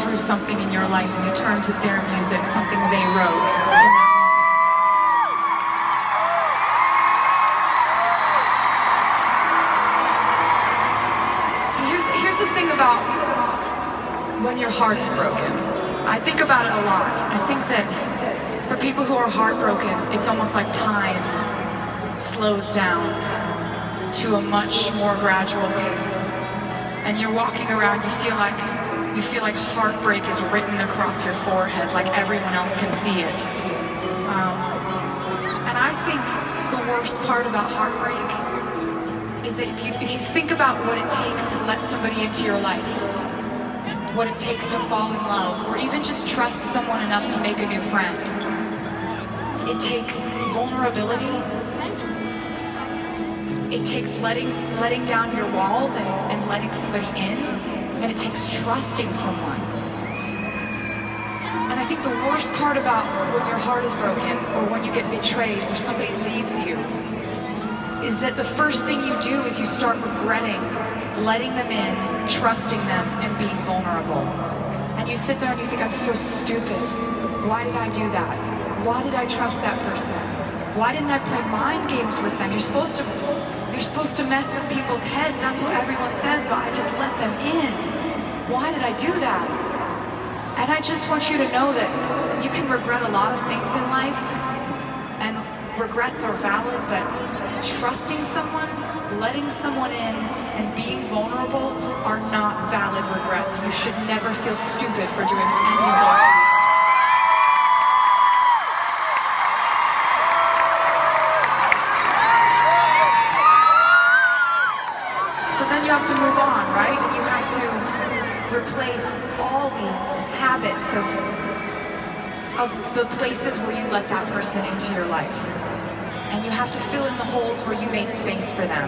through something in your life and you turn to their music, something they wrote in that moment. And here's the thing about when your heart is broken. I think about it a lot. I think that for people who are heartbroken, it's almost like time slows down to a much more gradual pace. And you're walking around, you feel like heartbreak is written across your forehead, like everyone else can see it. And I think the worst part about heartbreak is that if you think about what it takes to let somebody into your life, what it takes to fall in love, or even just trust someone enough to make a new friend, it takes vulnerability. It takes letting down your walls and letting somebody in, and it takes trusting someone. And I think the worst part about when your heart is broken, or when you get betrayed, or somebody leaves you, is that the first thing you do is you start regretting letting them in, trusting them, and being vulnerable. And you sit there and you think, I'm so stupid. Why did I do that? Why did I trust that person? Why didn't I play mind games with them? You're supposed to mess with people's heads, that's what everyone says, but I just let them in. Why did I do that? And I just want you to know that you can regret a lot of things in life, and regrets are valid, but trusting someone, letting someone in, and being vulnerable are not valid regrets. You should never feel stupid for doing any of those things. You have to move on, right? And you have to replace all these habits of the places where you let that person into your life. And you have to fill in the holes where you made space for them.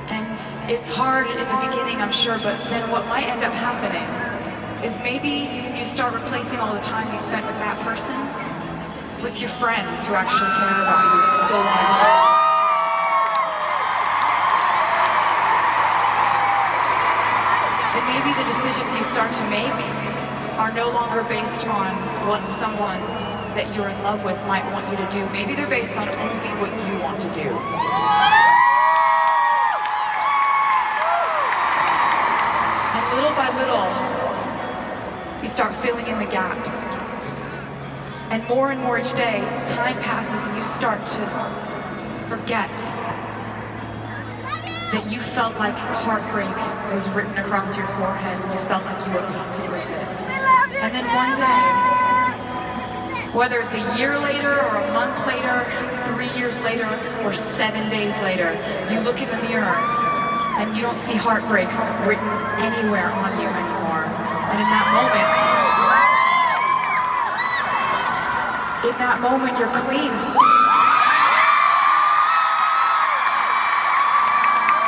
And it's hard in the beginning, I'm sure, but then what might end up happening is maybe you start replacing all the time you spent with that person with your friends who actually care about you and still want to know. And maybe the decisions you start to make are no longer based on what someone that you're in love with might want you to do. Maybe they're based on only what you want to do. And little by little, you start filling in the gaps. And more each day, time passes and you start to forget that you felt like heartbreak was written across your forehead and you felt like you were painted with it. And then one day, whether it's a year later or a month later, 3 years later, or 7 days later, you look in the mirror and you don't see heartbreak written anywhere on you anymore. And in that moment, you're clean.